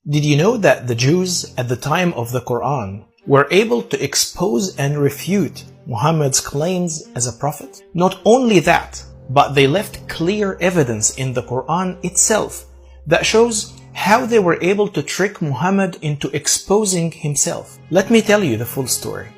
Did you know that the Jews at the time of the Qur'an were able to expose and refute Muhammad's claims as a prophet? Not only that, but they left clear evidence in the Qur'an itself that shows how they were able to trick Muhammad into exposing himself. Let me tell you the full story.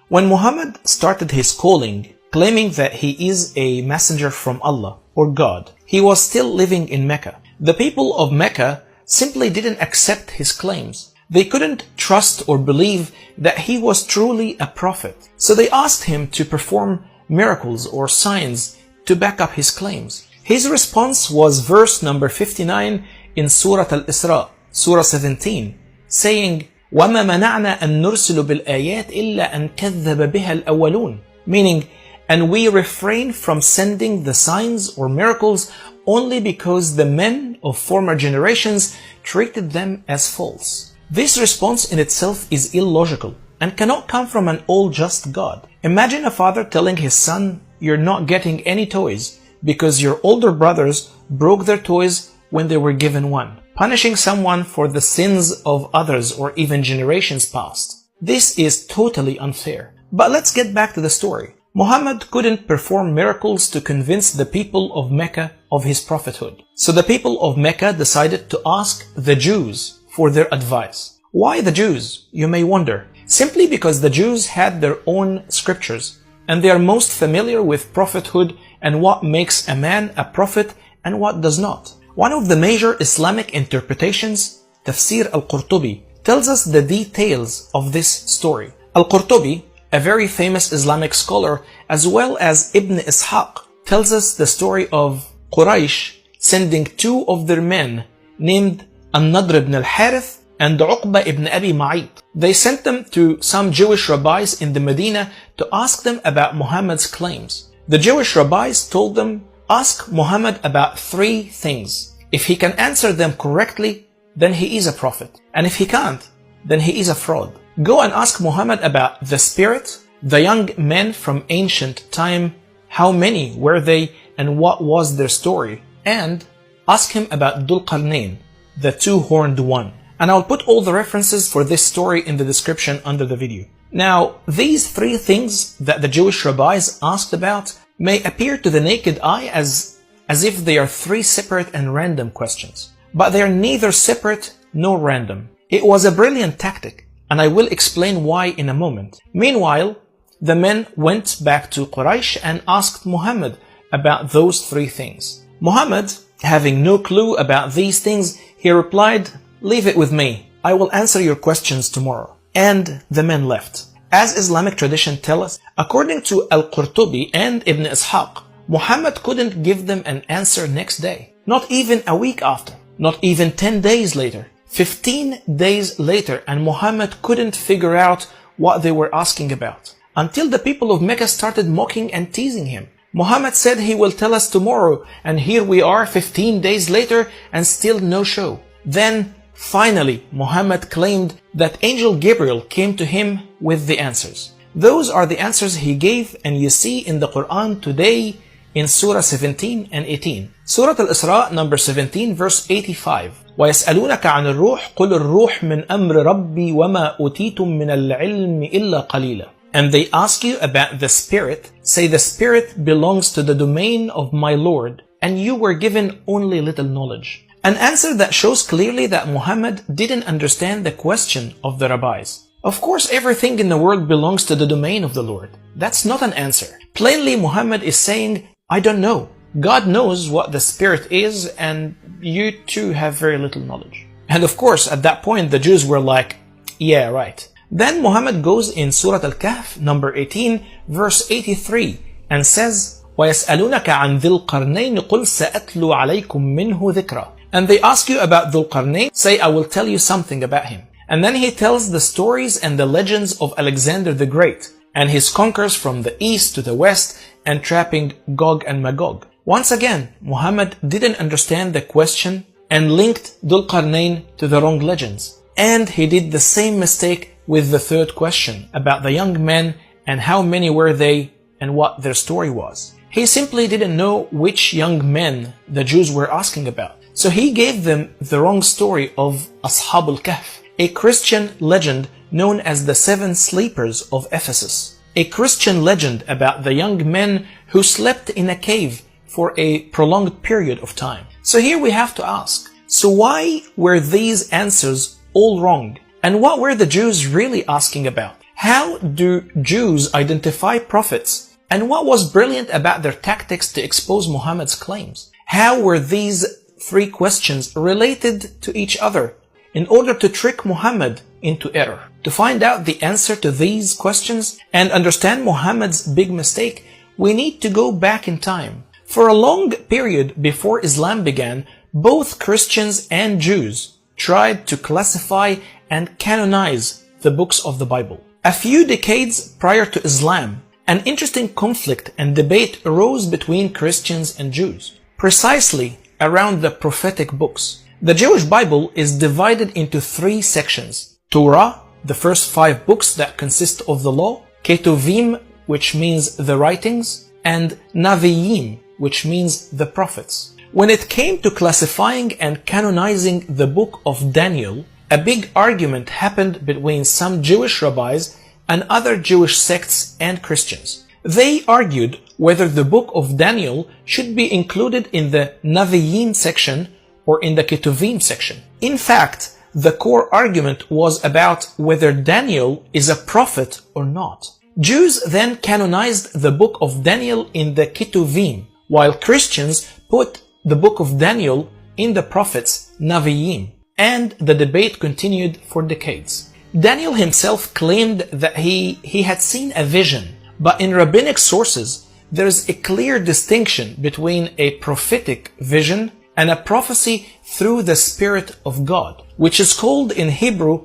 When Muhammad started his calling, claiming that he is a messenger from Allah or God, he was still living in Mecca. The people of Mecca simply didn't accept his claims. They couldn't trust or believe that he was truly a prophet. So they asked him to perform miracles or signs to back up his claims. His response was verse number 59 in Surah Al-Isra, Surah 17, saying, وَمَا مَنَعْنَا أَن نُرْسِلُ بِالْآيَاتِ إِلَّا أَن كَذَّبَ بِهَا الْأَوَّلُونَ, meaning, and we refrain from sending the signs or miracles only because the men of former generations treated them as false. This response in itself is illogical and cannot come from an all-just God. Imagine a father telling his son, you're not getting any toys because your older brothers broke their toys when they were given one, punishing someone for the sins of others or even generations past. This is totally unfair. But let's get back to the story. Muhammad couldn't perform miracles to convince the people of Mecca of his prophethood. So the people of Mecca decided to ask the Jews for their advice. Why the Jews, you may wonder? Simply because the Jews had their own scriptures and they are most familiar with prophethood and what makes a man a prophet and what does not. One of the major Islamic interpretations, Tafsir al-Qurtubi, tells us the details of this story. Al-Qurtubi, a very famous Islamic scholar, as well as Ibn Ishaq, tells us the story of Quraysh sending two of their men named An-Nadr ibn al-Harith and Uqba ibn Abi Ma'id. They sent them to some Jewish rabbis in the Medina to ask them about Muhammad's claims. The Jewish rabbis told them, ask Muhammad about three things. If he can answer them correctly, then he is a prophet. And if he can't, then he is a fraud. Go and ask Muhammad about the spirit, the young men from ancient time, how many were they and what was their story, and ask him about Dhul Qarnayn, the two-horned one. And I'll put all the references for this story in the description under the video. Now, these three things that the Jewish rabbis asked about may appear to the naked eye as if they are three separate and random questions. But they are neither separate nor random. It was a brilliant tactic, and I will explain why in a moment. Meanwhile, the men went back to Quraysh and asked Muhammad about those three things. Muhammad, having no clue about these things, he replied, leave it with me. I will answer your questions tomorrow. And the men left. As Islamic tradition tells us, according to Al-Qurtubi and Ibn Ishaq, Muhammad couldn't give them an answer next day. Not even a week after. Not even 10 days later. 15 days later, and Muhammad couldn't figure out what they were asking about. Until the people of Mecca started mocking and teasing him. Muhammad said he will tell us tomorrow, and here we are 15 days later and still no show. Then, finally, Muhammad claimed that Angel Gabriel came to him with the answers. Those are the answers he gave, and you see in the Quran today in Surah 17 and 18. Surah Al-Isra number 17 verse 85. وَيَسْأَلُونَكَ عَنِ الرُّوحِ قُلِ الرُّوحِ مِنْ أَمْرِ رَبِّي وَمَا أُوتِيتُم مِّنَ الْعِلْمِ إِلَّا قَلِيلًا. And they ask you about the Spirit. Say the Spirit belongs to the domain of my Lord, and you were given only little knowledge. An answer that shows clearly that Muhammad didn't understand the question of the rabbis. Of course, everything in the world belongs to the domain of the Lord. That's not an answer. Plainly, Muhammad is saying, I don't know. God knows what the Spirit is, and you too have very little knowledge. And of course, at that point, the Jews were like, yeah, right. Then Muhammad goes in Surah Al-Kahf, number 18, verse 83, and says, وَيَسْأَلُونَكَ عَنْ ذِي الْقَرْنَيْنِ قُلْ سَأَتْلُو عَلَيْكُمْ مِنْهُ ذِكْرًا. And they ask you about Dhul Qarnayn, say, I will tell you something about him. And then he tells the stories and the legends of Alexander the Great, and his conquers from the east to the west, and trapping Gog and Magog. Once again, Muhammad didn't understand the question and linked Dhul Qarnayn to the wrong legends. And he did the same mistake with the third question about the young men and how many were they and what their story was. He simply didn't know which young men the Jews were asking about. So he gave them the wrong story of Ashab al-Kahf, a Christian legend known as the 7 sleepers of Ephesus. A Christian legend about the young men who slept in a cave for a prolonged period of time. So here we have to ask, so why were these answers all wrong? And what were the Jews really asking about? How do Jews identify prophets? And what was brilliant about their tactics to expose Muhammad's claims? How were these 3 questions related to each other in order to trick Muhammad into error? To find out the answer to these questions and understand Muhammad's big mistake, we need to go back in time. For a long period before Islam began, both Christians and Jews tried to classify and canonize the books of the Bible. A few decades prior to Islam, an interesting conflict and debate arose between Christians and Jews, precisely around the prophetic books. The Jewish Bible is divided into 3 sections: Torah, the first 5 books that consist of the law; Ketuvim, which means the writings; and Naviim, which means the prophets. When it came to classifying and canonizing the book of Daniel, a big argument happened between some Jewish rabbis and other Jewish sects and Christians. They argued whether the book of Daniel should be included in the Naviim section or in the Ketuvim section. In fact, the core argument was about whether Daniel is a prophet or not. Jews then canonized the book of Daniel in the Ketuvim, while Christians put the book of Daniel in the prophets Naviim, and the debate continued for decades. Daniel himself claimed that he had seen a vision, but in rabbinic sources there is a clear distinction between a prophetic vision and a prophecy through the Spirit of God, which is called in Hebrew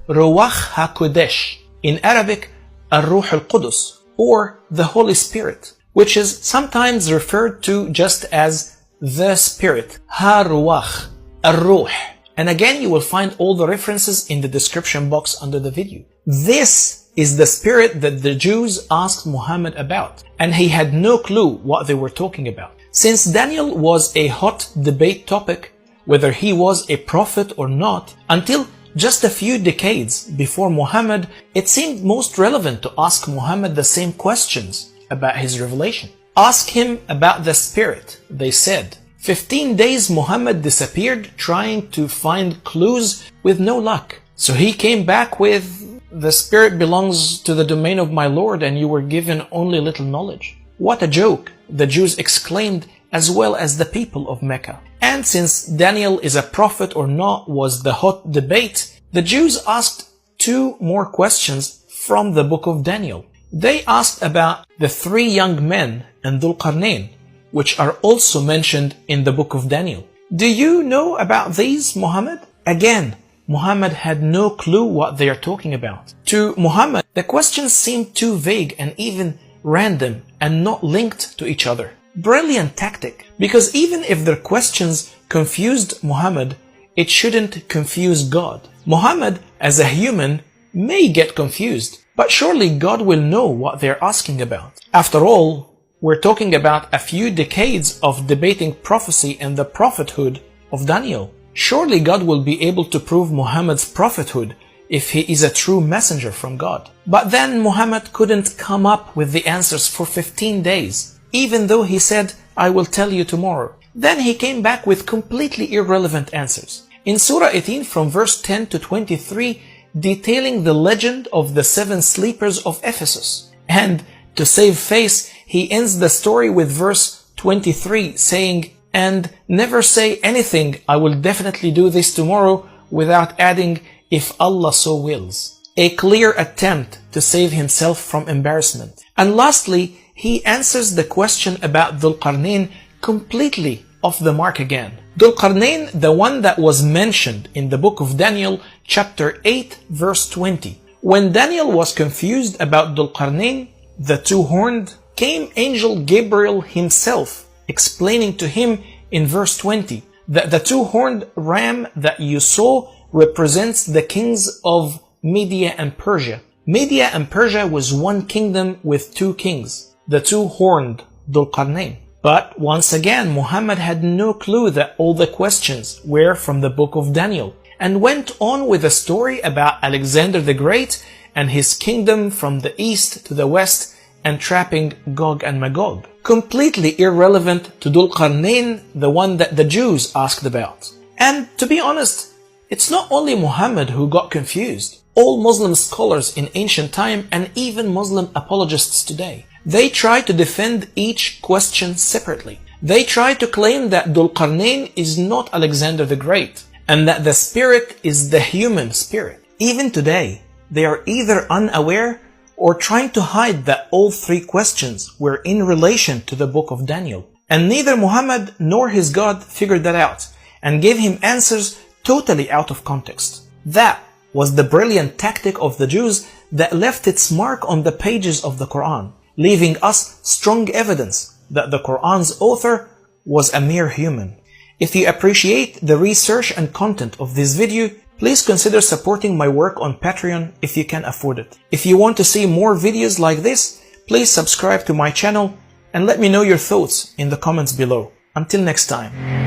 Ruach HaKodesh, in Arabic Ar-Ruh al-Qudus, or the Holy Spirit, which is sometimes referred to just as the Spirit, Ha-Ruach, Ar-Ruh. And again, you will find all the references in the description box under the video. This is the Spirit that the Jews asked Muhammad about, and he had no clue what they were talking about. Since Daniel was a hot debate topic, whether he was a prophet or not, until just a few decades before Muhammad, it seemed most relevant to ask Muhammad the same questions about his revelation. Ask him about the Spirit, they said. 15 days Muhammad disappeared trying to find clues with no luck. So he came back with, "The Spirit belongs to the domain of my Lord and you were given only little knowledge." What a joke, the Jews exclaimed, as well as the people of Mecca. And since Daniel is a prophet or not was the hot debate, the Jews asked 2 more questions from the book of Daniel. They asked about the 3 young men and Dhul Qarnayn, which are also mentioned in the book of Daniel. Do you know about these, Muhammad? Again, Muhammad had no clue what they are talking about. To Muhammad, the questions seemed too vague and even random and not linked to each other. Brilliant tactic, because even if their questions confused Muhammad, it shouldn't confuse God. Muhammad, as a human, may get confused, but surely God will know what they're asking about. After all, we're talking about a few decades of debating prophecy and the prophethood of Daniel. Surely God will be able to prove Muhammad's prophethood if he is a true messenger from God. But then Muhammad couldn't come up with the answers for 15 days, even though he said, "I will tell you tomorrow." Then he came back with completely irrelevant answers. In Surah 18 from verse 10 to 23, detailing the legend of the 7 sleepers of Ephesus. And to save face, he ends the story with verse 23 saying, "And never say anything, I will definitely do this tomorrow," without adding, "if Allah so wills." A clear attempt to save himself from embarrassment. And lastly, he answers the question about Dhul Qarnayn completely off the mark again. Dhul Qarnayn, the one that was mentioned in the book of Daniel, chapter 8, verse 20. When Daniel was confused about Dhul Qarnayn, the 2-horned, came angel Gabriel himself, explaining to him in verse 20 that the 2-horned ram that you saw represents the kings of Media and Persia. Media and Persia was one kingdom with two kings, the two-horned Dhul Qarnayn. But once again, Muhammad had no clue that all the questions were from the book of Daniel, and went on with a story about Alexander the Great and his kingdom from the east to the west and trapping Gog and Magog. Completely irrelevant to Dhul Qarnayn, the one that the Jews asked about. And to be honest, it's not only Muhammad who got confused. All Muslim scholars in ancient time and even Muslim apologists today, they try to defend each question separately. They try to claim that Dhul Qarnayn is not Alexander the Great and that the spirit is the human spirit. Even today, they are either unaware or trying to hide that all three questions were in relation to the book of Daniel. And neither Muhammad nor his God figured that out and gave him answers totally out of context. That was the brilliant tactic of the Jews that left its mark on the pages of the Qur'an, leaving us strong evidence that the Qur'an's author was a mere human. If you appreciate the research and content of this video, please consider supporting my work on Patreon if you can afford it. If you want to see more videos like this, please subscribe to my channel and let me know your thoughts in the comments below. Until next time.